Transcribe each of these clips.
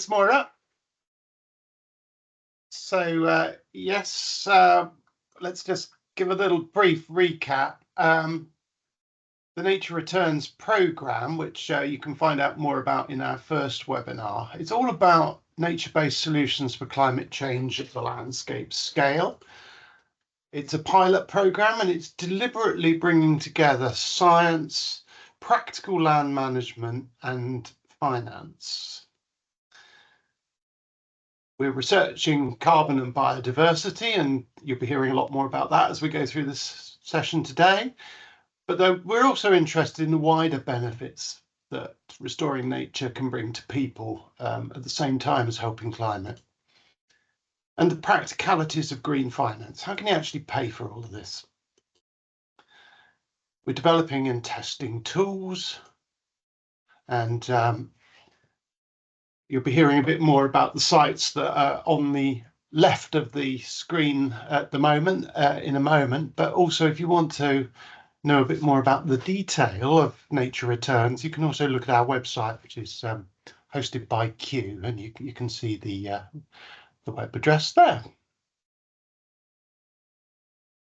Thanks, Moira. So, yes, let's just give a little brief recap. The Nature Returns programme, which you can find out more about in our first webinar, it's all about nature-based solutions for climate change at the landscape scale. It's a pilot programme and it's deliberately bringing together science, practical land management and finance. We're researching carbon and biodiversity, and you'll be hearing a lot more about that as we go through this session today. But we're also interested in the wider benefits that restoring nature can bring to people at the same time as helping climate. And the practicalities of green finance. How can you actually pay for all of this? We're developing and testing tools, and you'll be hearing a bit more about the sites that are on the left of the screen at the moment, in a moment. But also, if you want to know a bit more about the detail of Nature Returns, you can also look at our website, which is hosted by Q, and you can see the web address there.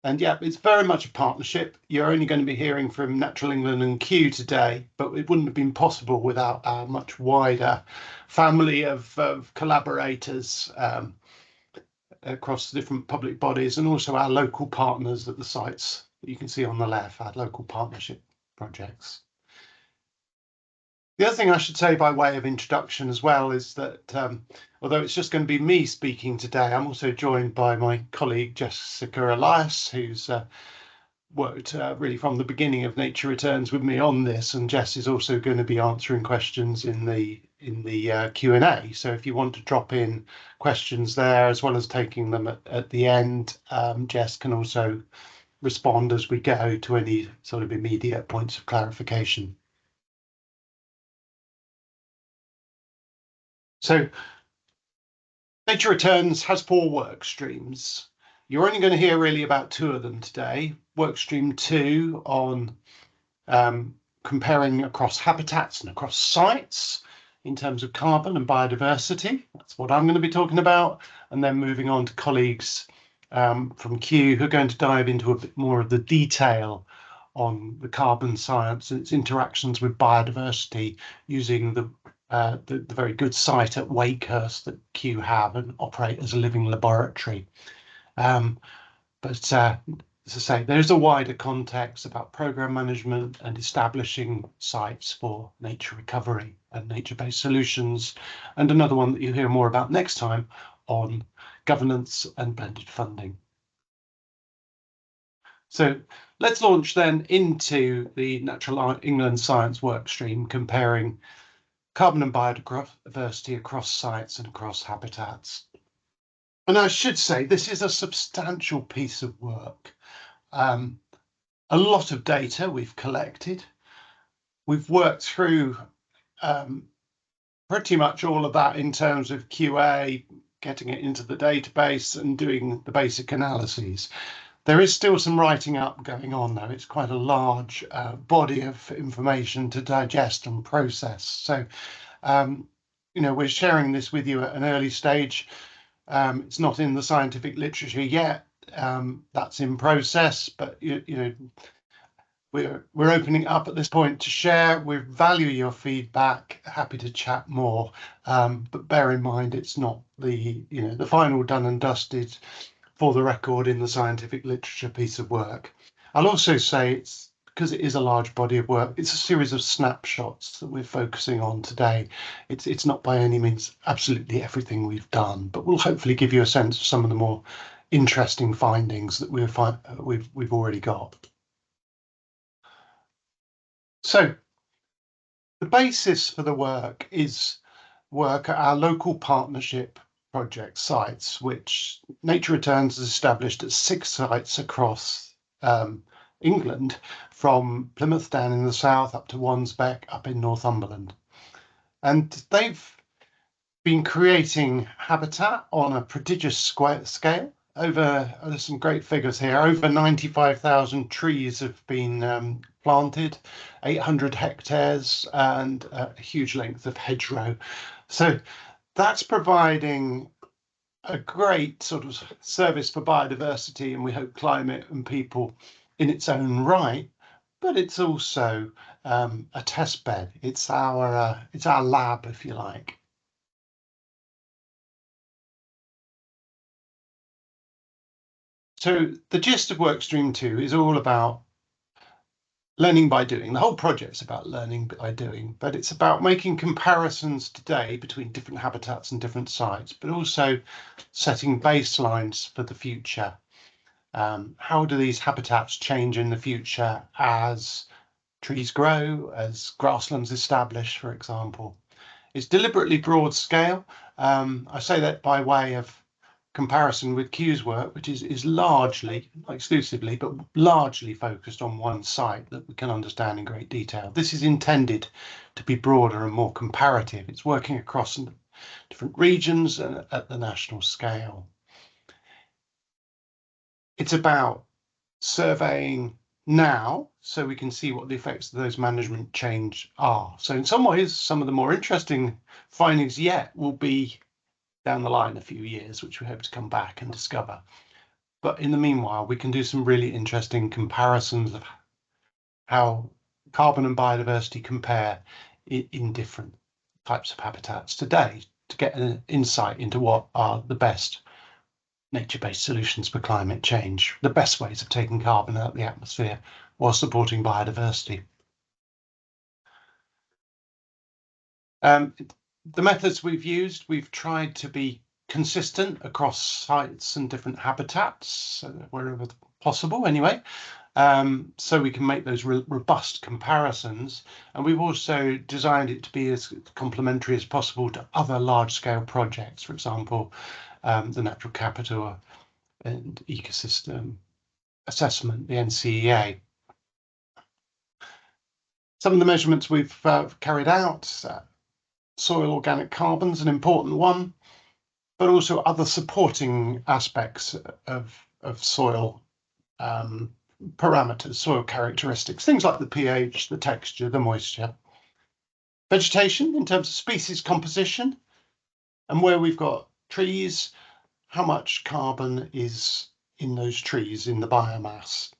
And yeah, it's very much a partnership. You're only going to be hearing from Natural England and Q today, but it wouldn't have been possible without our much wider family of collaborators across the different public bodies, and also our local partners at the sites that you can see on the left, our local partnership projects. The other thing I should say by way of introduction as well is that although it's just going to be me speaking today, I'm also joined by my colleague Jessica Elias, who's worked really from the beginning of Nature Returns with me on this, and Jess is also going to be answering questions in the Q&A. So if you want to drop in questions there as well as taking them at the end, Jess can also respond as we go to any sort of immediate points of clarification. So Nature Returns has 4 work streams. You're only going to hear really about 2 of them today. Work stream 2 on comparing across habitats and across sites in terms of carbon and biodiversity. That's what I'm going to be talking about. And then moving on to colleagues from Q, who are going to dive into a bit more of the detail on the carbon science and its interactions with biodiversity using the very good site at Wakehurst that Q have and operate as a living laboratory. But as I say, there's a wider context about programme management and establishing sites for nature recovery and nature-based solutions, and another one that you'll hear more about next time on governance and blended funding. So let's launch then into the Natural England Science workstream, comparing carbon and biodiversity across sites and across habitats. And I should say this is a substantial piece of work. A lot of data we've collected. We've worked through pretty much all of that in terms of QA, getting it into the database and doing the basic analyses. There is still some writing up going on, though. It's quite a large body of information to digest and process. So, we're sharing this with you at an early stage. It's not in the scientific literature yet. That's in process, but we're opening up at this point to share. We value your feedback. Happy to chat more, but bear in mind it's not the final done and dusted, for the record, in the scientific literature piece of work. I'll also say it's because it is a large body of work. It's a series of snapshots that we're focusing on today. It's not by any means absolutely everything we've done, but we'll hopefully give you a sense of some of the more interesting findings that we've already got. So the basis for the work is work at our local partnership project sites, which Nature Returns has established at 6 sites across England, from Plymouth down in the south up to Wansbeck up in Northumberland. And they've been creating habitat on a prodigious scale. There's some great figures here. Over 95,000 trees have been planted, 800 hectares, and a huge length of hedgerow. So That's providing a great sort of service for biodiversity and we hope climate and people in its own right, but it's also a test bed. It's our lab, if you like. So the gist of Workstream 2 is all about learning by doing. The whole project's about learning by doing, but it's about making comparisons today between different habitats and different sites, but also setting baselines for the future. How do these habitats change in the future as trees grow, as grasslands establish, for example? It's deliberately broad scale. I say that by way of comparison with Q's work, which is largely, not exclusively, but largely focused on one site that we can understand in great detail. This is intended to be broader and more comparative. It's working across different regions and at the national scale. It's about surveying now so we can see what the effects of those management change are. So in some ways, some of the more interesting findings yet will be down the line a few years, which we hope to come back and discover. But in the meanwhile, we can do some really interesting comparisons of how carbon and biodiversity compare in different types of habitats today to get an insight into what are the best nature-based solutions for climate change, the best ways of taking carbon out of the atmosphere while supporting biodiversity. The methods we've used, we've tried to be consistent across sites and different habitats, wherever possible anyway, so we can make those robust comparisons. And we've also designed it to be as complementary as possible to other large-scale projects, for example, the natural capital and ecosystem assessment, the NCEA. Some of the measurements we've carried out, soil organic carbon's an important one, but also other supporting aspects of soil parameters, soil characteristics, things like the pH, the texture, the moisture. Vegetation in terms of species composition, and where we've got trees, how much carbon is in those trees in the biomass.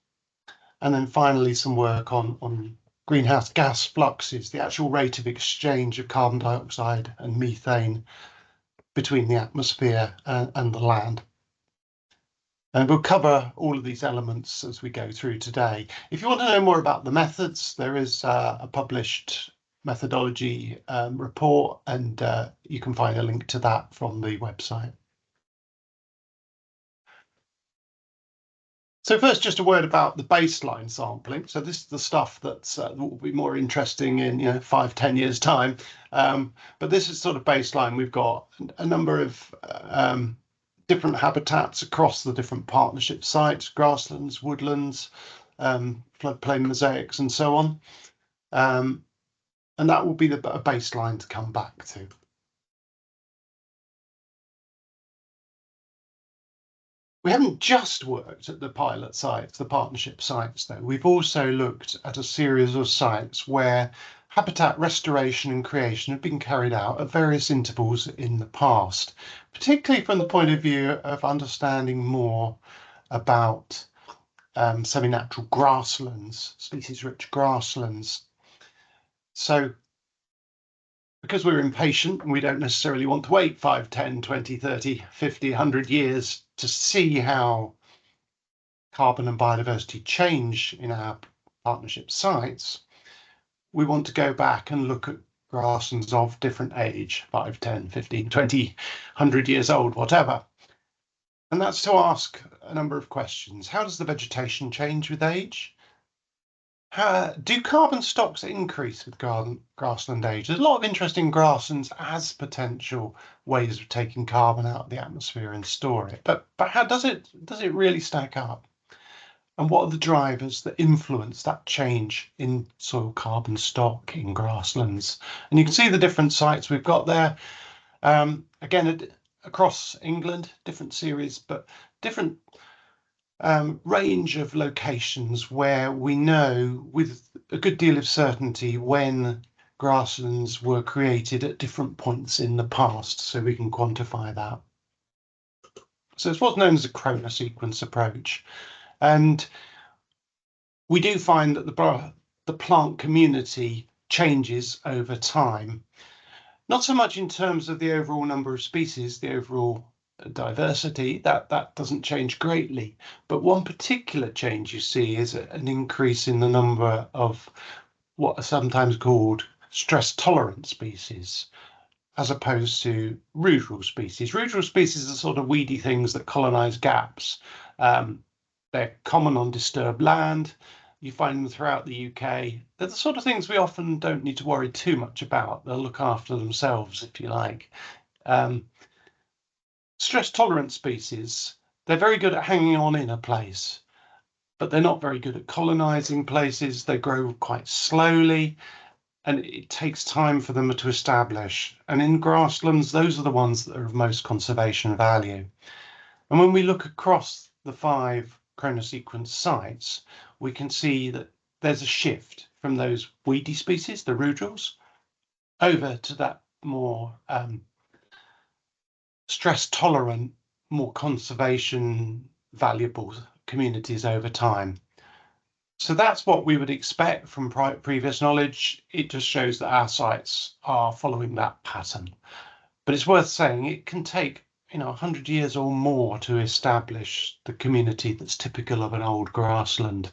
And then finally some work on greenhouse gas fluxes, the actual rate of exchange of carbon dioxide and methane between the atmosphere and the land. And we'll cover all of these elements as we go through today. If you want to know more about the methods, there is a published methodology report, and you can find a link to that from the website. So first, just a word about the baseline sampling. So this is the stuff that will be more interesting in 5-10 years time. But this is sort of baseline. We've got a number of different habitats across the different partnership sites, grasslands, woodlands, floodplain mosaics, and so on. And that will be a baseline to come back to. We haven't just worked at the pilot sites, the partnership sites, though. We've also looked at a series of sites where habitat restoration and creation have been carried out at various intervals in the past, particularly from the point of view of understanding more about semi-natural grasslands, species-rich grasslands. So because we're impatient and we don't necessarily want to wait 5, 10, 20, 30, 50, 100 years to see how carbon and biodiversity change in our partnership sites, we want to go back and look at grasslands of different age, 5, 10, 15, 20, 100 years old, whatever. And that's to ask a number of questions. How does the vegetation change with age? Do carbon stocks increase with grassland age? There's a lot of interest in grasslands as potential ways of taking carbon out of the atmosphere and store it. But how does it really stack up? And what are the drivers that influence that change in soil carbon stock in grasslands? And you can see the different sites we've got there. Again, across England, different series, but different range of locations where we know with a good deal of certainty when grasslands were created at different points in the past, so we can quantify that. So it's what's known as a chronosequence approach. And we do find that the plant community changes over time, not so much in terms of the overall number of species, the overall diversity, that doesn't change greatly. But one particular change you see is an increase in the number of what are sometimes called stress tolerant species, as opposed to ruderal species. Ruderal species are sort of weedy things that colonize gaps. They're common on disturbed land. You find them throughout the UK. They're the sort of things we often don't need to worry too much about. They'll look after themselves, if you like. Stress tolerant species, they're very good at hanging on in a place, but they're not very good at colonizing places. They grow quite slowly, and it takes time for them to establish. And in grasslands, those are the ones that are of most conservation value. And when we look across the 5 chronosequence sites, we can see that there's a shift from those weedy species, the ruderals, over to that more stress tolerant, more conservation valuable communities over time. So that's what we would expect from previous knowledge. It just shows that our sites are following that pattern. But it's worth saying it can take 100 years or more to establish the community that's typical of an old grassland.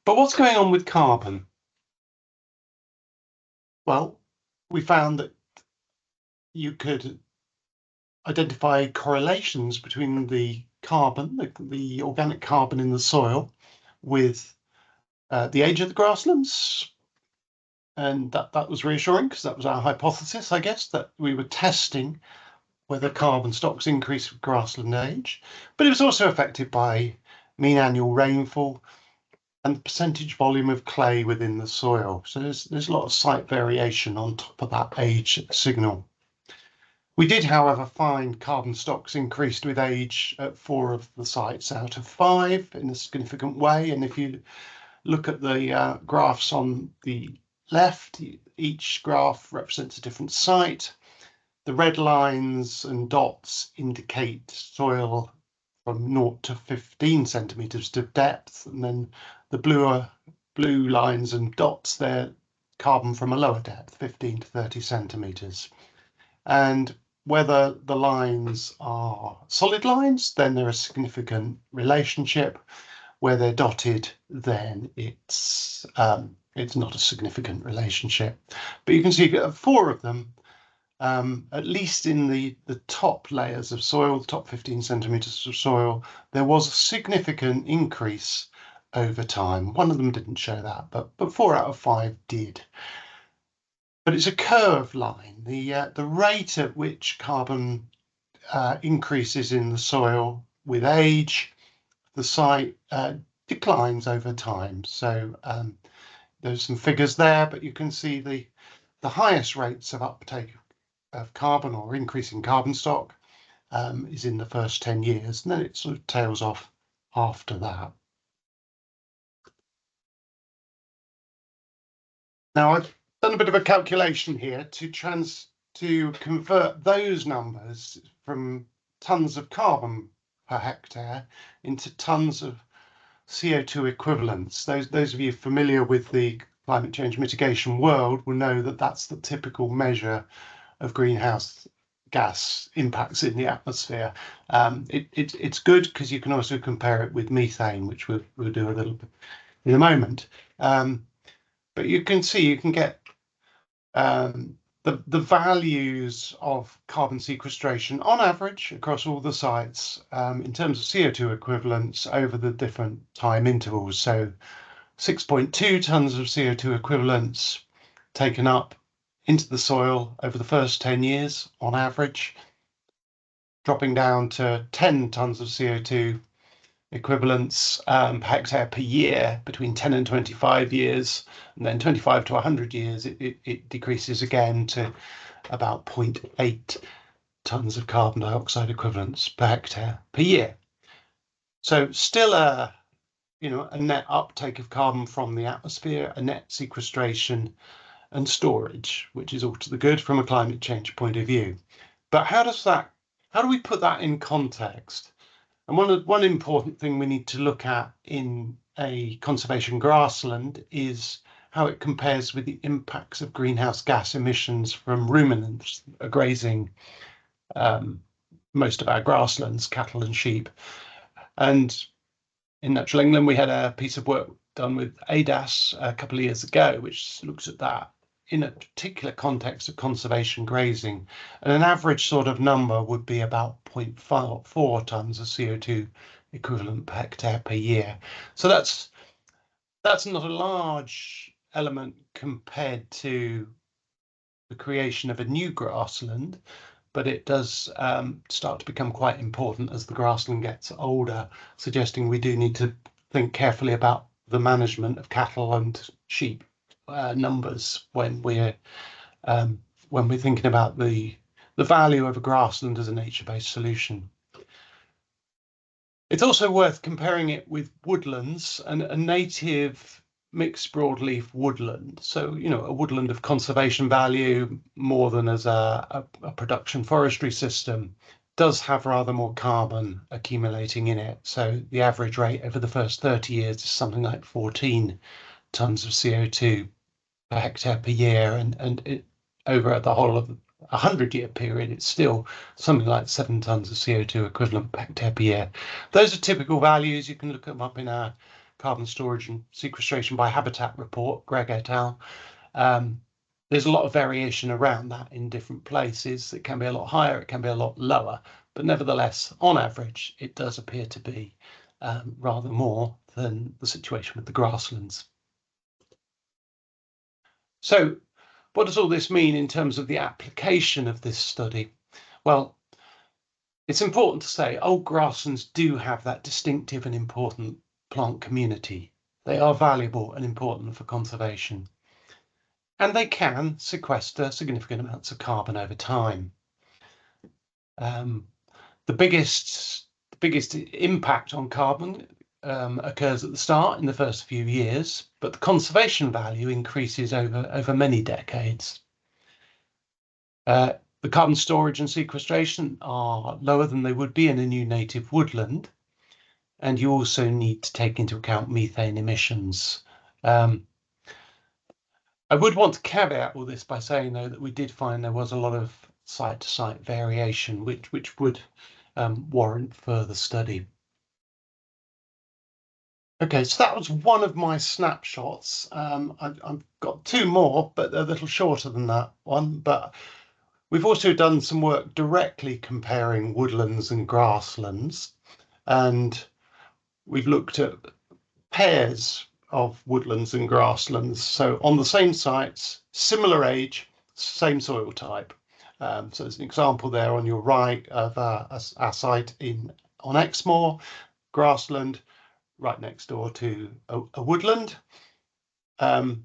But what's going on with carbon? Well, we found that you could identify correlations between the carbon, the organic carbon in the soil, with the age of the grasslands. And that was reassuring, because that was our hypothesis, I guess, that we were testing whether carbon stocks increase with grassland age. But it was also affected by mean annual rainfall and the percentage volume of clay within the soil. So there's a lot of site variation on top of that age signal. We did, however, find carbon stocks increased with age at 4 of the sites out of 5 in a significant way. And if you look at the graphs on the left, each graph represents a different site. The red lines and dots indicate soil from 0 to 15 centimetres of depth, and then the blue lines and dots, they're carbon from a lower depth, 15 to 30 centimetres. And whether the lines are solid lines, then they're a significant relationship. Where they're dotted, then it's not a significant relationship. But you can see 4 of them, at least in the top layers of soil, the top 15 centimetres of soil, there was a significant increase over time. One of them didn't show that, but 4 out of 5 did. But it's a curved line. The rate at which carbon increases in the soil with age, the site declines over time. So there's some figures there, but you can see the highest rates of uptake of carbon or increasing carbon stock is in the first 10 years, and then it sort of tails off after that. Now I've done a bit of a calculation here to convert those numbers from tons of carbon per hectare into tons of CO2 equivalents. Those of you familiar with the climate change mitigation world will know that that's the typical measure of greenhouse gas impacts in the atmosphere. It's good because you can also compare it with methane, which we'll do a little bit in a moment. But you can see, you can get the values of carbon sequestration on average across all the sites in terms of CO2 equivalents over the different time intervals. So 6.2 tonnes of CO2 equivalents taken up into the soil over the first 10 years on average, dropping down to 10 tonnes of CO2 equivalents per hectare per year between 10 and 25 years, and then 25 to 100 years it decreases again to about 0.8 tonnes of carbon dioxide equivalents per hectare per year. So still a a net uptake of carbon from the atmosphere, a net sequestration and storage, which is all to the good from a climate change point of view. But how do we put that in context? And one important thing we need to look at in a conservation grassland is how it compares with the impacts of greenhouse gas emissions from ruminants grazing most of our grasslands, cattle and sheep. And in Natural England, we had a piece of work done with ADAS a couple of years ago, which looks at that in a particular context of conservation grazing. And an average sort of number would be about 0.4 tons of CO2 equivalent per hectare per year. So that's not a large element compared to the creation of a new grassland, but it does start to become quite important as the grassland gets older, suggesting we do need to think carefully about the management of cattle and sheep numbers when we're thinking about the value of a grassland as a nature-based solution. It's also worth comparing it with woodlands and a native mixed broadleaf woodland. So, a woodland of conservation value more than as a production forestry system does have rather more carbon accumulating in it. So the average rate over the first 30 years is something like 14 tons of CO2 per hectare per year. And over the whole of a 100-year period, it's still something like 7 tons of CO2 equivalent per hectare per year. Those are typical values. You can look them up in our carbon storage and sequestration by habitat report, Greg et al. There's a lot of variation around that in different places. It can be a lot higher, it can be a lot lower, but nevertheless, on average, it does appear to be rather more than the situation with the grasslands. So what does all this mean in terms of the application of this study? Well, it's important to say old grasslands do have that distinctive and important plant community. They are valuable and important for conservation. And they can sequester significant amounts of carbon over time. The biggest impact on carbon occurs at the start in the first few years, but the conservation value increases over many decades. The carbon storage and sequestration are lower than they would be in a new native woodland, and you also need to take into account methane emissions. I would want to caveat all this by saying, though, that we did find there was a lot of site-to-site variation, which would warrant further study. Okay, so that was one of my snapshots. I've got two more, but they're a little shorter than that one. But we've also done some work directly comparing woodlands and grasslands, and we've looked at pairs of woodlands and grasslands. So on the same sites, similar age, same soil type. So there's an example there on your right of our site on Exmoor, grassland, right next door to a woodland. For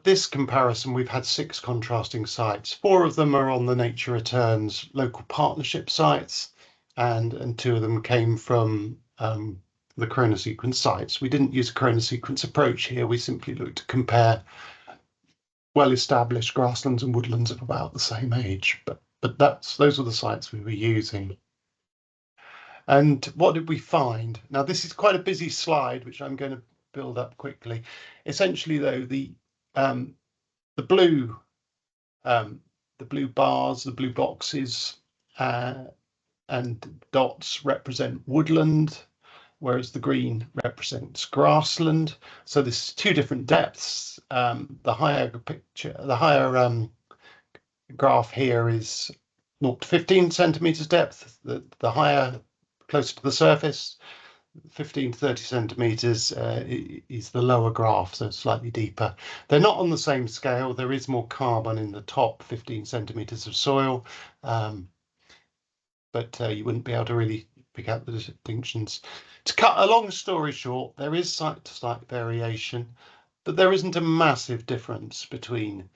this comparison, we've had 6 contrasting sites. 4 of them are on the Nature Returns local partnership sites, and 2 of them came from the corona sequence sites. We didn't use a corona sequence approach here. We simply looked to compare well-established grasslands and woodlands of about the same age. But those were the sites we were using. And what did we find? Now, this is quite a busy slide, which I'm going to build up quickly. Essentially, though, the blue bars, the blue boxes, and dots represent woodland, whereas the green represents grassland. So there's 2 different depths. The higher graph here is 0 to 15 centimeters depth. The higher, closer to the surface, 15 to 30 centimeters is the lower graph, so slightly deeper. They're not on the same scale. There is more carbon in the top 15 centimeters of soil, but you wouldn't be able to really pick out the distinctions. To cut a long story short, there is site-to-site variation, but there isn't a massive difference between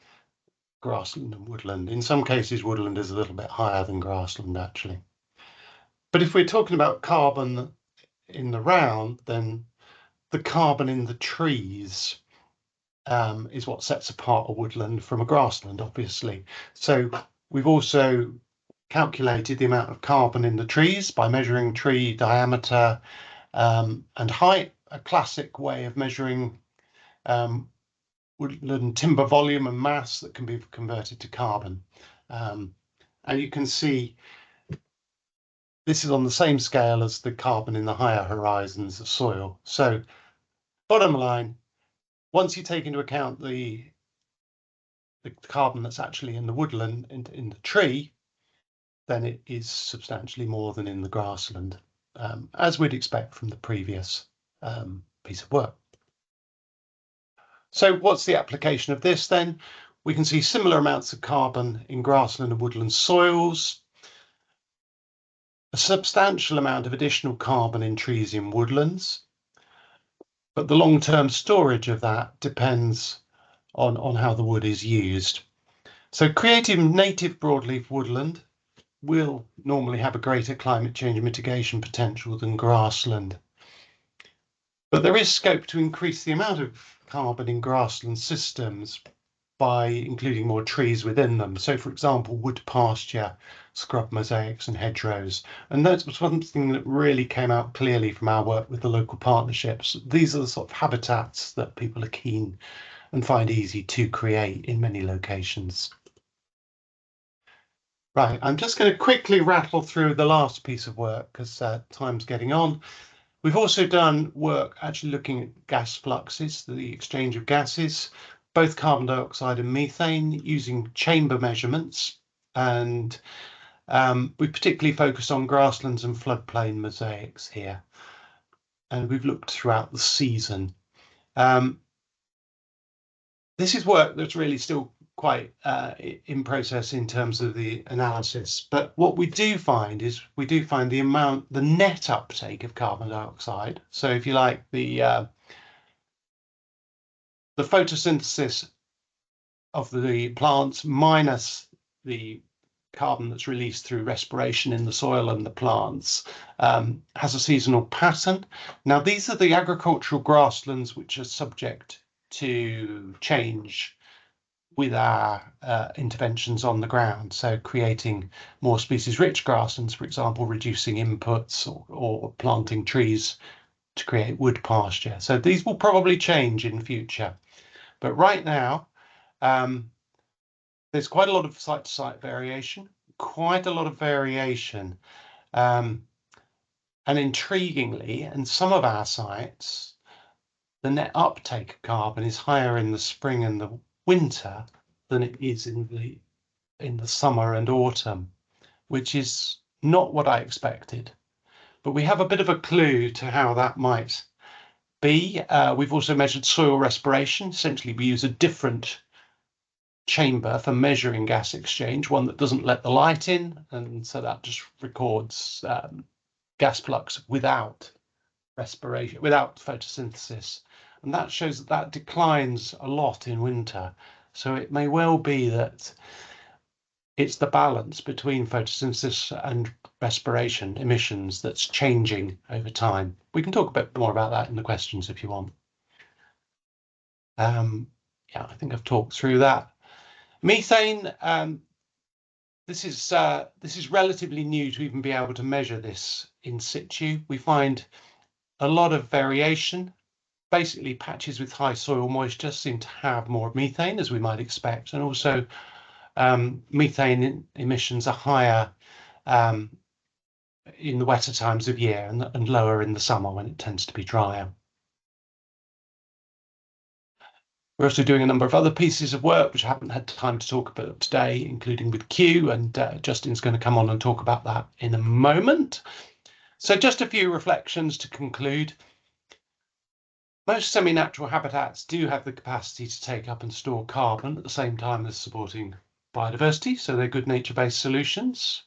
grassland and woodland. In some cases, woodland is a little bit higher than grassland, actually. But if we're talking about carbon in the round, then the carbon in the trees is what sets apart a woodland from a grassland, obviously. So we've also calculated the amount of carbon in the trees by measuring tree diameter and height, a classic way of measuring woodland timber volume and mass that can be converted to carbon. And you can see this is on the same scale as the carbon in the higher horizons of soil. So bottom line, once you take into account the carbon that's actually in the woodland, in the tree, then it is substantially more than in the grassland, as we'd expect from the previous piece of work. So what's the application of this then? We can see similar amounts of carbon in grassland and woodland soils, a substantial amount of additional carbon in trees in woodlands, but the long-term storage of that depends on how the wood is used. So creating native broadleaf woodland will normally have a greater climate change mitigation potential than grassland. But there is scope to increase the amount of carbon in grassland systems by including more trees within them. So, for example, wood pasture, scrub mosaics and hedgerows. And that's something that really came out clearly from our work with the local partnerships. These are the sort of habitats that people are keen and find easy to create in many locations. Right, I'm just going to quickly rattle through the last piece of work because time's getting on. We've also done work actually looking at gas fluxes, the exchange of gases, both carbon dioxide and methane, using chamber measurements. And we particularly focused on grasslands and floodplain mosaics here. And we've looked throughout the season. This is work that's really still quite in process in terms of the analysis. But what we do find is the net uptake of carbon dioxide. So if you like, the photosynthesis of the plants minus the carbon that's released through respiration in the soil and the plants has a seasonal pattern. Now, these are the agricultural grasslands which are subject to change with our interventions on the ground. So creating more species-rich grasslands, for example, reducing inputs or planting trees to create wood pasture. So these will probably change in future. But right now, there's quite a lot of site-to-site variation, and intriguingly, in some of our sites, the net uptake of carbon is higher in the spring and the winter than it is in the summer and autumn, which is not what I expected. But we have a bit of a clue to how that might be. We've also measured soil respiration. Essentially, we use a different chamber for measuring gas exchange, one that doesn't let the light in, and so that just records gas flux without respiration, without photosynthesis. And that shows that declines a lot in winter. So it may well be that it's the balance between photosynthesis and respiration emissions that's changing over time. We can talk a bit more about that in the questions if you want. Yeah, I think I've talked through that. Methane, this is relatively new to even be able to measure this in situ. We find a lot of variation. Basically, patches with high soil moisture seem to have more methane, as we might expect, and also methane emissions are higher in the wetter times of year and lower in the summer when it tends to be drier. We're also doing a number of other pieces of work which I haven't had time to talk about today, including with Q, and Justin's going to come on and talk about that in a moment. So just a few reflections to conclude. Most semi-natural habitats do have the capacity to take up and store carbon at the same time as supporting biodiversity, so they're good nature-based solutions.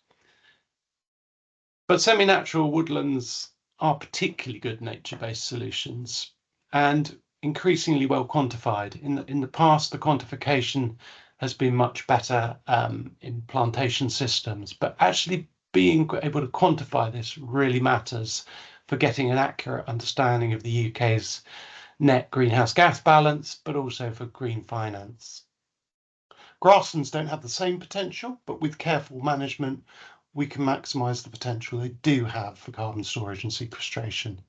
But semi-natural woodlands are particularly good nature-based solutions and increasingly well quantified. In the past, the quantification has been much better in plantation systems, but actually being able to quantify this really matters for getting an accurate understanding of the UK's net greenhouse gas balance, but also for green finance. Grasslands don't have the same potential, but with careful management, we can maximise the potential they do have for carbon storage and sequestration.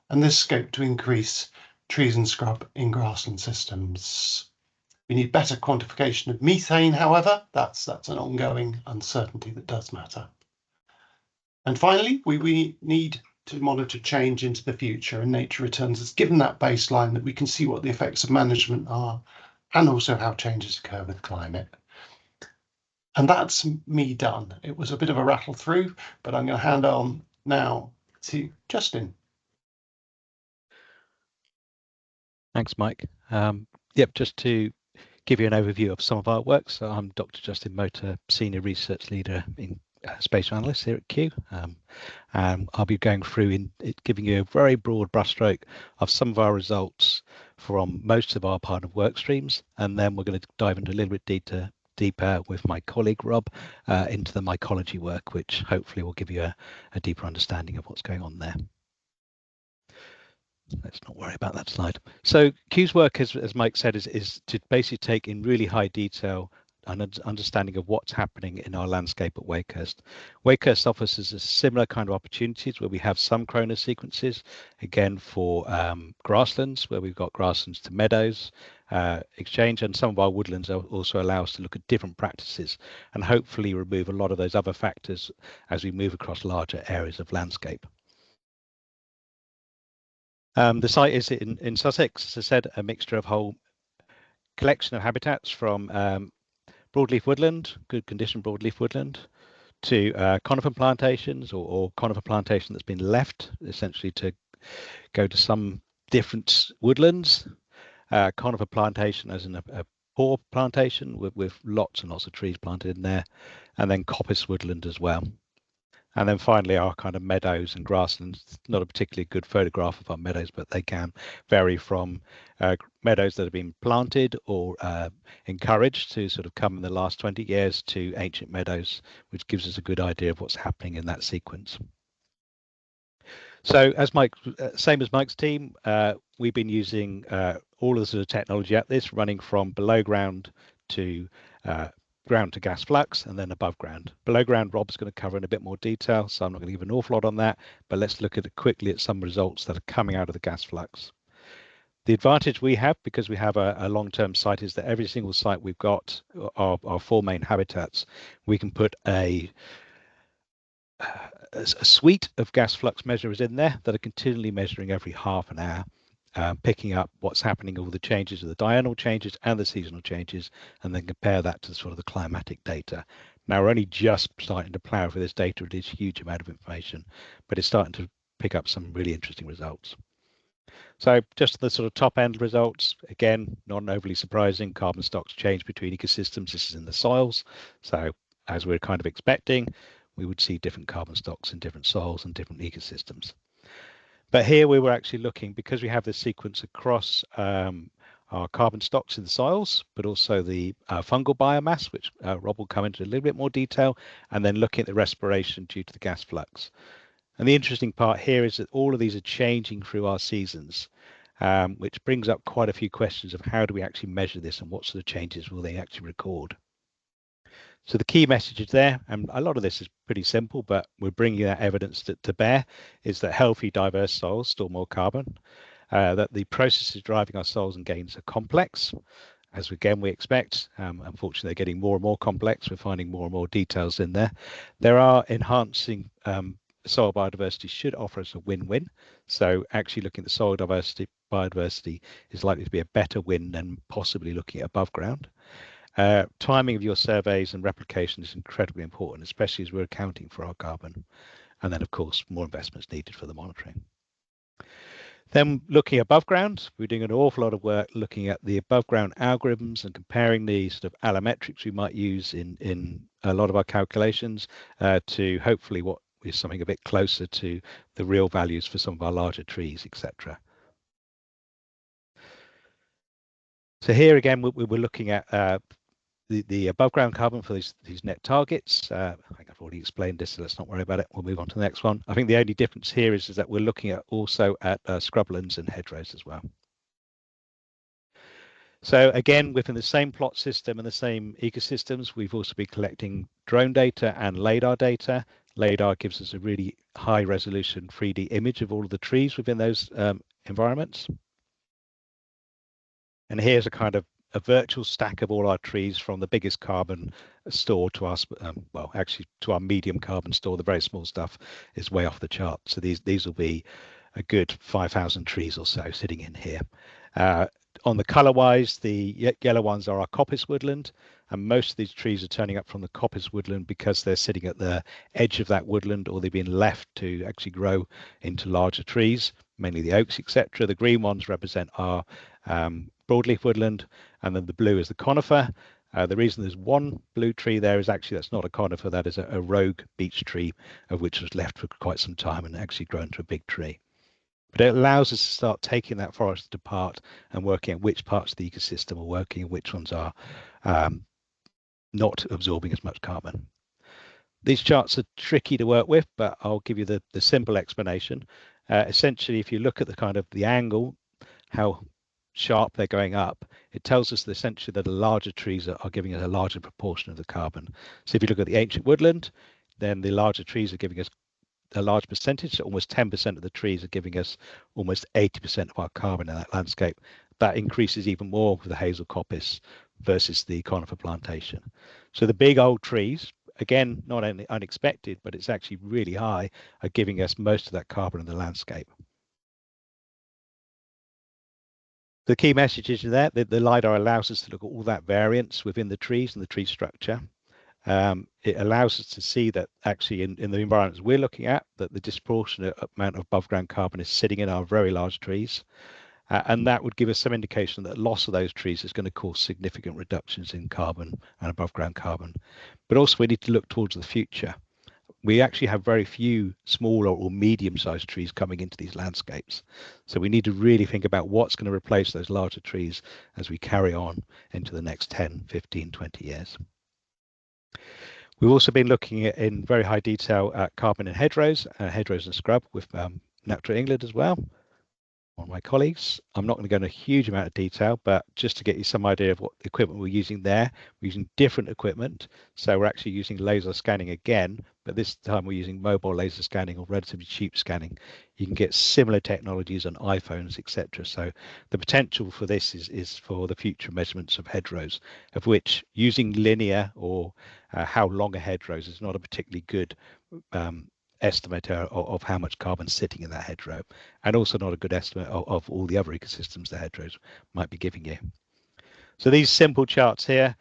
And there's scope to increase trees and scrub in grassland systems. We need better quantification of methane, however, that's an ongoing uncertainty that does matter. And finally, we need to monitor change into the future, and Nature Returns has given that baseline that we can see what the effects of management are and also how changes occur with climate. And that's me done. It was a bit of a rattle through, but I'm going to hand on now to Justin. Thanks, Mike. Yep, just to give you an overview of some of our work. So I'm Dr. Justin Motor, Senior Research Leader in Spatial Analyst here at Kew. I'll be going through giving you a very broad brushstroke of some of our results from most of our partner work streams, and then we're going to dive into a little bit deeper with my colleague Rob into the mycology work, which hopefully will give you a deeper understanding of what's going on there. Let's not worry about that slide. So Q's work, as Mike said, is to basically take in really high detail an understanding of what's happening in our landscape at Wakehurst. Wakehurst offers us a similar kind of opportunities where we have some chrono sequences, again for grasslands, where we've got grasslands to meadows exchange, and some of our woodlands also allow us to look at different practices and hopefully remove a lot of those other factors as we move across larger areas of landscape. The site is in Sussex, as I said, a mixture of whole collection of habitats from broadleaf woodland, good condition broadleaf woodland, to conifer plantations or conifer plantation that's been left essentially to go to some different woodlands, conifer plantation as in a poor plantation with lots and lots of trees planted in there, and then coppice woodland as well. And then finally, our kind of meadows and grasslands. Not a particularly good photograph of our meadows, but they can vary from meadows that have been planted or encouraged to sort of come in the last 20 years to ancient meadows, which gives us a good idea of what's happening in that sequence. So as Mike, same as Mike's team, we've been using all of the sort of technology at this, running from below ground to ground to gas flux and then above ground. Below ground, Rob's going to cover in a bit more detail, so I'm not going to give an awful lot on that, but let's look at it quickly at some results that are coming out of the gas flux. The advantage we have, because we have a long-term site, is that every single site we've got, our four main habitats, we can put a suite of gas flux measurers in there that are continually measuring every half an hour, picking up what's happening, all the changes of the diurnal changes and the seasonal changes, and then compare that to sort of the climatic data. Now we're only just starting to plow for this data. It is a huge amount of information, but it's starting to pick up some really interesting results. So just the sort of top end results, again, not overly surprising. Carbon stocks change between ecosystems. This is in the soils. So as we're kind of expecting, we would see different carbon stocks in different soils and different ecosystems. But here we were actually looking, because we have this sequence across our carbon stocks in the soils, but also the fungal biomass, which Rob will come into a little bit more detail, and then looking at the respiration due to the gas flux. And the interesting part here is that all of these are changing through our seasons, which brings up quite a few questions of how do we actually measure this and what sort of changes will they actually record. So the key message there, and a lot of this is pretty simple, but we're bringing that evidence to bear, is that healthy, diverse soils store more carbon, that the processes driving our soils and gains are complex, as again we expect. Unfortunately, they're getting more and more complex. We're finding more and more details in there. There are enhancing soil biodiversity should offer us a win-win. So actually looking at the soil biodiversity is likely to be a better win than possibly looking at above ground. Timing of your surveys and replication is incredibly important, especially as we're accounting for our carbon. And then, of course, more investments needed for the monitoring. Then looking above ground, we're doing an awful lot of work looking at the above ground algorithms and comparing the sort of allometrics we might use in a lot of our calculations to hopefully what is something a bit closer to the real values for some of our larger trees, etc. So here again, we're looking at the above ground carbon for these net targets. I think I've already explained this, so let's not worry about it. We'll move on to the next one. I think the only difference here is that we're looking at also at scrublands and hedgerows as well. So again, within the same plot system and the same ecosystems, we've also been collecting drone data and LiDAR data. LiDAR gives us a really high resolution 3D image of all of the trees within those environments. And here's a kind of a virtual stack of all our trees from the biggest carbon store to our, well, actually to our medium carbon store. The very small stuff is way off the chart. So these will be a good 5,000 trees or so sitting in here. On the color wise, the yellow ones are our coppice woodland, and most of these trees are turning up from the coppice woodland because they're sitting at the edge of that woodland, or they've been left to actually grow into larger trees, mainly the oaks, etc. The green ones represent our broadleaf woodland, and then the blue is the conifer. The reason there's one blue tree there is actually that's not a conifer, that is a rogue beech tree, of which was left for quite some time and actually grown to a big tree. But it allows us to start taking that forest apart and working at which parts of the ecosystem are working and which ones are not absorbing as much carbon. These charts are tricky to work with, but I'll give you the simple explanation. Essentially, if you look at the kind of the angle, how sharp they're going up, it tells us that essentially that the larger trees are giving us a larger proportion of the carbon. So if you look at the ancient woodland, then the larger trees are giving us a large percentage, so almost 10% of the trees are giving us almost 80% of our carbon in that landscape. That increases even more with the hazel coppice versus the conifer plantation. So the big old trees, again, not only unexpected, but it's actually really high, are giving us most of that carbon in the landscape. The key message is that the LiDAR allows us to look at all that variance within the trees and the tree structure. It allows us to see that actually in the environments we're looking at, that the disproportionate amount of above ground carbon is sitting in our very large trees. And that would give us some indication that loss of those trees is going to cause significant reductions in carbon and above ground carbon. But also we need to look towards the future. We actually have very few smaller or medium-sized trees coming into these landscapes. So we need to really think about what's going to replace those larger trees as we carry on into the next 10, 15, 20 years. We've also been looking at, in very high detail, at carbon in hedgerows and scrub with Natural England as well. One of my colleagues. I'm not going to go into a huge amount of detail, but just to get you some idea of what equipment we're using there, we're using different equipment. So we're actually using laser scanning again, but this time we're using mobile laser scanning or relatively cheap scanning. You can get similar technologies on iPhones, etc. So the potential for this is for the future measurements of hedgerows, of which using linear or how long a hedgerow is not a particularly good estimator of how much carbon sitting in that hedgerow, and also not a good estimate of all the other ecosystems the hedgerows might be giving you. So these simple charts here,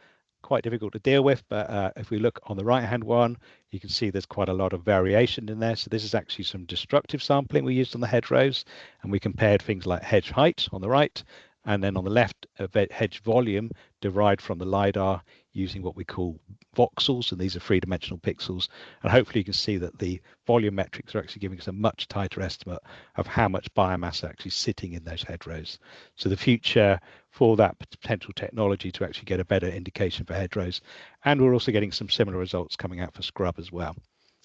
quite difficult to deal with, but if we look on the right hand one, you can see there's quite a lot of variation in there. So this is actually some destructive sampling we used on the hedgerows, and we compared things like hedge height on the right, and then on the left, hedge volume derived from the LiDAR using what we call voxels, and these are three-dimensional pixels. And hopefully you can see that the volume metrics are actually giving us a much tighter estimate of how much biomass is actually sitting in those hedgerows. So the future for that potential technology to actually get a better indication for hedgerows, and we're also getting some similar results coming out for scrub as well.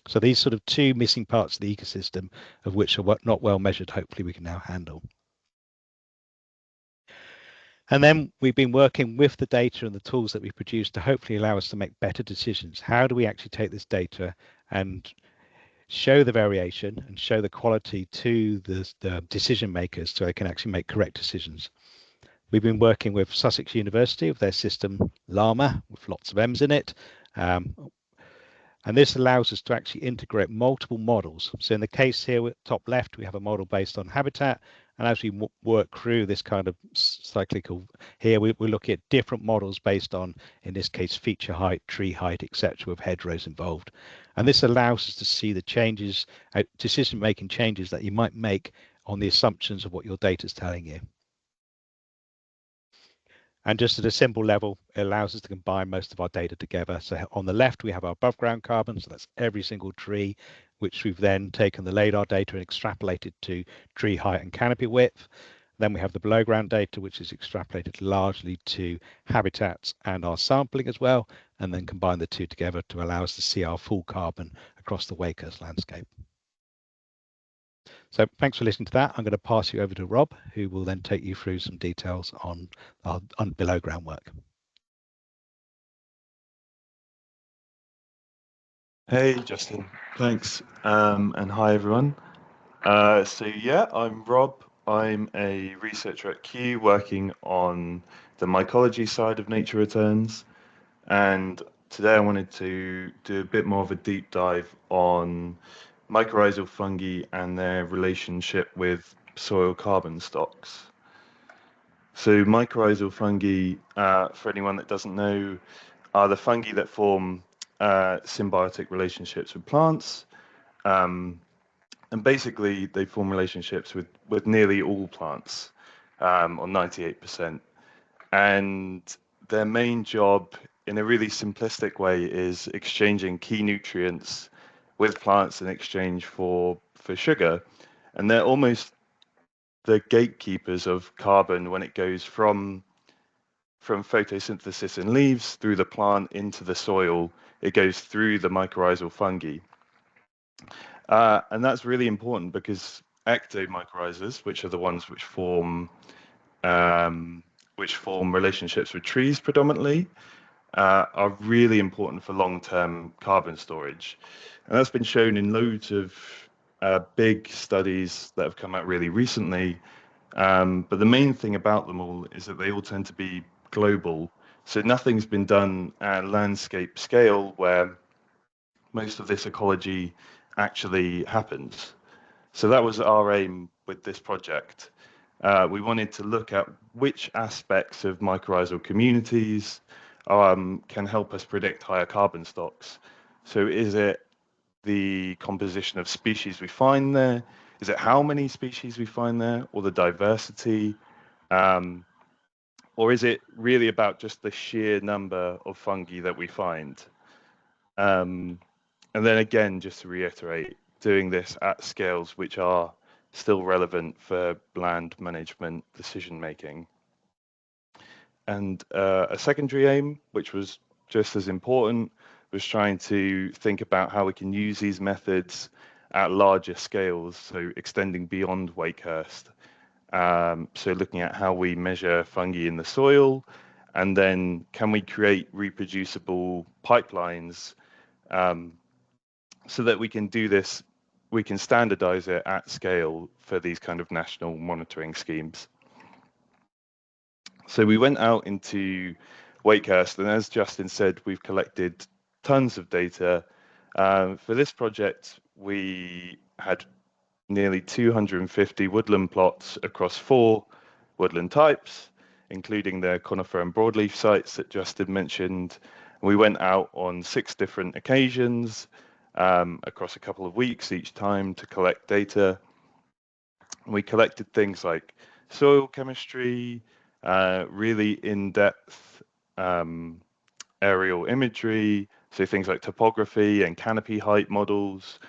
So these sort of two missing parts of the ecosystem, of which are not well measured, hopefully we can now handle. And then we've been working with the data and the tools that we produce to hopefully allow us to make better decisions. How do we actually take this data and show the variation and show the quality to the decision makers so they can actually make correct decisions? We've been working with Sussex University with their system Llama with lots of M's in it. And this allows us to actually integrate multiple models. So in the case here, top left, we have a model based on habitat. And as we work through this kind of cyclical here, we look at different models based on, in this case, feature height, tree height, etc., with hedgerows involved. And this allows us to see the changes, decision-making changes that you might make on the assumptions of what your data is telling you. And just at a simple level, it allows us to combine most of our data together. So on the left, we have our above ground carbon. So that's every single tree, which we've then taken the LiDAR data and extrapolated to tree height and canopy width. Then we have the below ground data, which is extrapolated largely to habitats and our sampling as well, and then combine the two together to allow us to see our full carbon across the Wakehurst landscape. So thanks for listening to that. I'm going to pass you over to Rob, who will then take you through some details on below ground work. Hey, Justin. Thanks. And hi, everyone. I'm Rob. I'm a researcher at Kew working on the mycology side of nature returns. And today I wanted to do a bit more of a deep dive on mycorrhizal fungi and their relationship with soil carbon stocks. So mycorrhizal fungi, for anyone that doesn't know, are the fungi that form symbiotic relationships with plants. And basically, they form relationships with nearly all plants, or 98%. And their main job, in a really simplistic way, is exchanging key nutrients with plants in exchange for sugar. And they're almost the gatekeepers of carbon when it goes from photosynthesis in leaves through the plant into the soil. It goes through the mycorrhizal fungi. And that's really important because ectomycorrhizas, which are the ones which form relationships with trees predominantly, are really important for long-term carbon storage. And that's been shown in loads of big studies that have come out really recently. But the main thing about them all is that they all tend to be global. So nothing's been done at landscape scale where most of this ecology actually happens. So that was our aim with this project. We wanted to look at which aspects of mycorrhizal communities can help us predict higher carbon stocks. So is it the composition of species we find there? Is it how many species we find there, or the diversity? Or is it really about just the sheer number of fungi that we find? And then again, just to reiterate, doing this at scales which are still relevant for land management decision making. And a secondary aim, which was just as important, was trying to think about how we can use these methods at larger scales, so extending beyond Wakehurst. So looking at how we measure fungi in the soil, and then can we create reproducible pipelines so that we can do this, we can standardize it at scale for these kind of national monitoring schemes. So we went out into Wakehurst, and as Justin said, we've collected tons of data. For this project, we had nearly 250 woodland plots across 4 woodland types, including the conifer and broadleaf sites that Justin mentioned. We went out on 6 different occasions across a couple of weeks each time to collect data. We collected things like soil chemistry, really in-depth aerial imagery, so things like topography and canopy height models.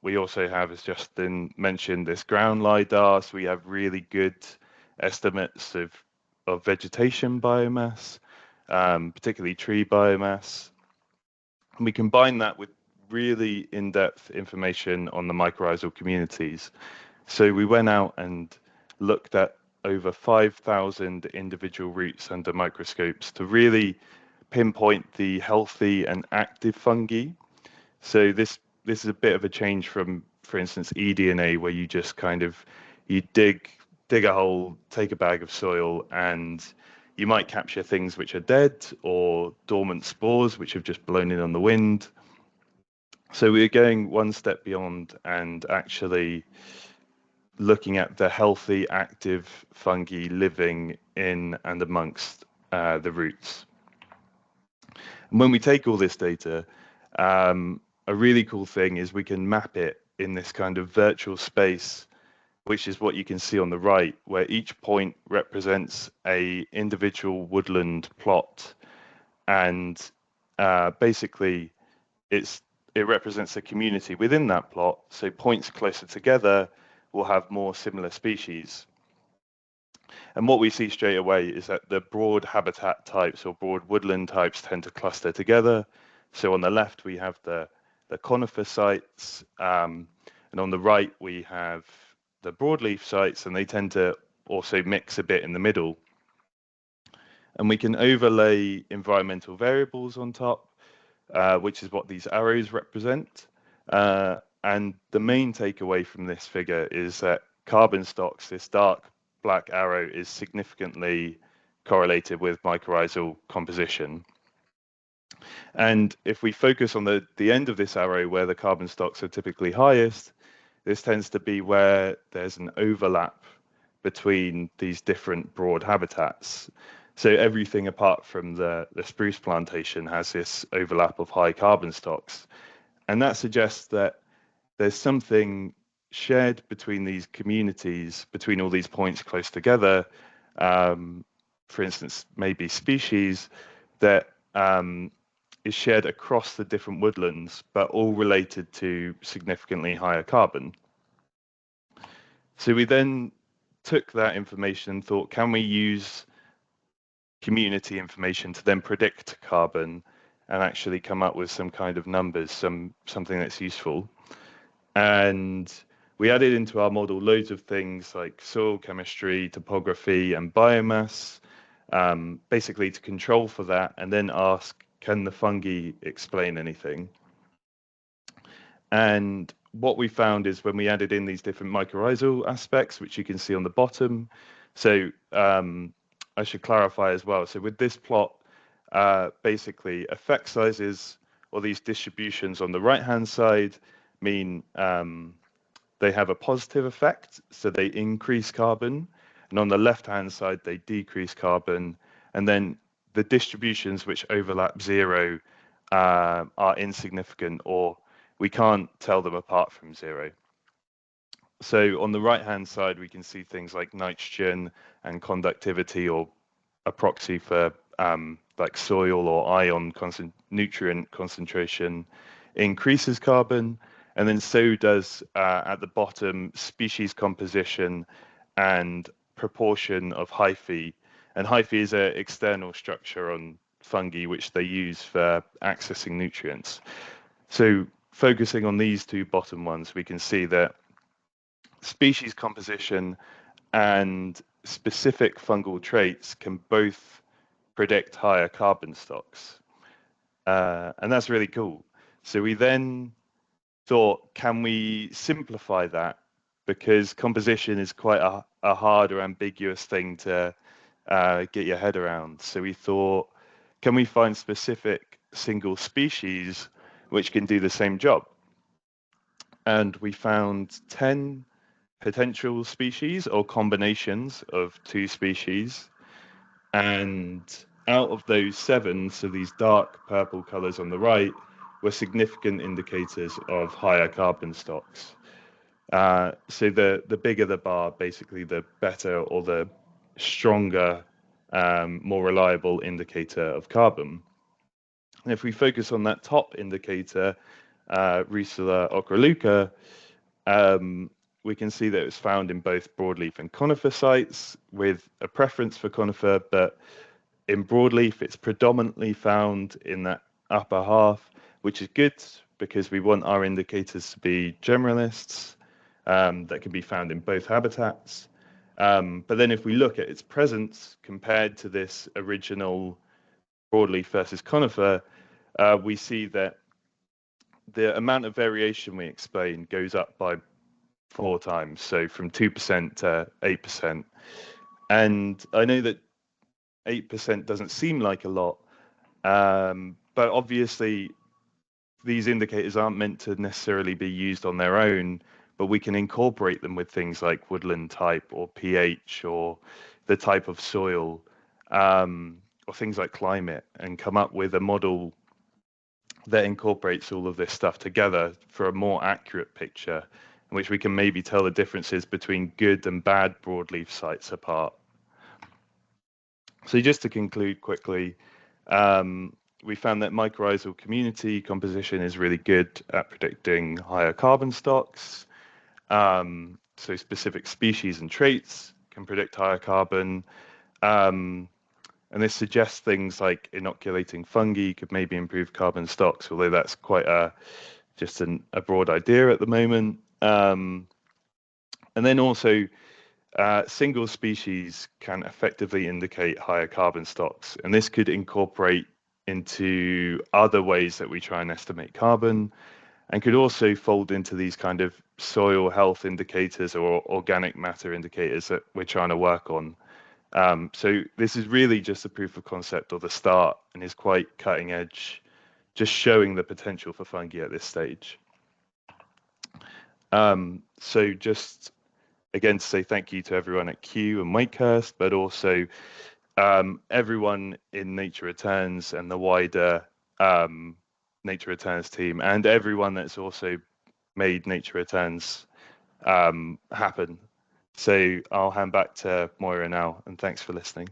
We also have, as Justin mentioned, this ground LiDAR, so we have really good estimates of vegetation biomass, particularly tree biomass. And we combine that with really in-depth information on the mycorrhizal communities. So we went out and looked at over 5,000 individual roots under microscopes to really pinpoint the healthy and active fungi. So this is a bit of a change from, for instance, eDNA, where you just kind of, you dig a hole, take a bag of soil, and you might capture things which are dead or dormant spores which have just blown in on the wind. So we're going one step beyond and actually looking at the healthy, active fungi living in and amongst the roots. And when we take all this data, a really cool thing is we can map it in this kind of virtual space, which is what you can see on the right, where each point represents a individual woodland plot. And basically, it represents a community within that plot. So points closer together will have more similar species. And what we see straight away is that the broad habitat types or broad woodland types tend to cluster together. So on the left, we have the conifer sites, and on the right, we have the broadleaf sites, and they tend to also mix a bit in the middle. And we can overlay environmental variables on top, which is what these arrows represent. And the main takeaway from this figure is that carbon stocks, this dark black arrow, is significantly correlated with mycorrhizal composition. And if we focus on the end of this arrow where the carbon stocks are typically highest, this tends to be where there's an overlap between these different broad habitats. So everything apart from the spruce plantation has this overlap of high carbon stocks. And that suggests that there's something shared between these communities, between all these points close together. For instance, maybe species that is shared across the different woodlands, but all related to significantly higher carbon. So we then took that information and thought, can we use community information to then predict carbon and actually come up with some kind of numbers, something that's useful? And we added into our model loads of things like soil chemistry, topography, and biomass, basically to control for that, and then ask, can the fungi explain anything? And what we found is when we added in these different mycorrhizal aspects, which you can see on the bottom. So I should clarify as well. So with this plot, basically effect sizes or these distributions on the right-hand side mean they have a positive effect, so they increase carbon. And on the left-hand side, they decrease carbon. And then the distributions which overlap zero are insignificant, or we can't tell them apart from zero. So on the right-hand side, we can see things like nitrogen and conductivity, or a proxy for like soil or ion nutrient concentration increases carbon. And then so does at the bottom species composition and proportion of hyphae. And hyphae is an external structure on fungi which they use for accessing nutrients. So focusing on these two bottom ones, we can see that species composition and specific fungal traits can both predict higher carbon stocks. And that's really cool. So we then thought, can we simplify that? Because composition is quite a hard or ambiguous thing to get your head around. So we thought, can we find specific single species which can do the same job? And we found 10 potential species or combinations of two species. And out of those 7, so these dark purple colors on the right, were significant indicators of higher carbon stocks. So the bigger the bar, basically the better or the stronger, more reliable indicator of carbon. And if we focus on that top indicator, Ricilla ochroluca, we can see that it's found in both broadleaf and conifer sites with a preference for conifer, but in broadleaf, it's predominantly found in that upper half, which is good because we want our indicators to be generalists that can be found in both habitats. But then if we look at its presence compared to this original broadleaf versus conifer, we see that the amount of variation we explain goes up by 4 times, so from 2% to 8%. And I know that 8% doesn't seem like a lot, but obviously these indicators aren't meant to necessarily be used on their own, but we can incorporate them with things like woodland type or pH or the type of soil, or things like climate, and come up with a model that incorporates all of this stuff together for a more accurate picture, in which we can maybe tell the differences between good and bad broadleaf sites apart. So just to conclude quickly, we found that mycorrhizal community composition is really good at predicting higher carbon stocks. So specific species and traits can predict higher carbon. And this suggests things like inoculating fungi could maybe improve carbon stocks, although that's quite just a broad idea at the moment. And then also, single species can effectively indicate higher carbon stocks, and this could incorporate into other ways that we try and estimate carbon, and could also fold into these kind of soil health indicators or organic matter indicators that we're trying to work on. So this is really just a proof of concept or the start, and is quite cutting edge, just showing the potential for fungi at this stage. So just again to say thank you to everyone at Kew and Wakehurst, but also everyone in Nature Returns and the wider Nature Returns team, and everyone that's also made Nature Returns happen. So I'll hand back to Moira now, and thanks for listening.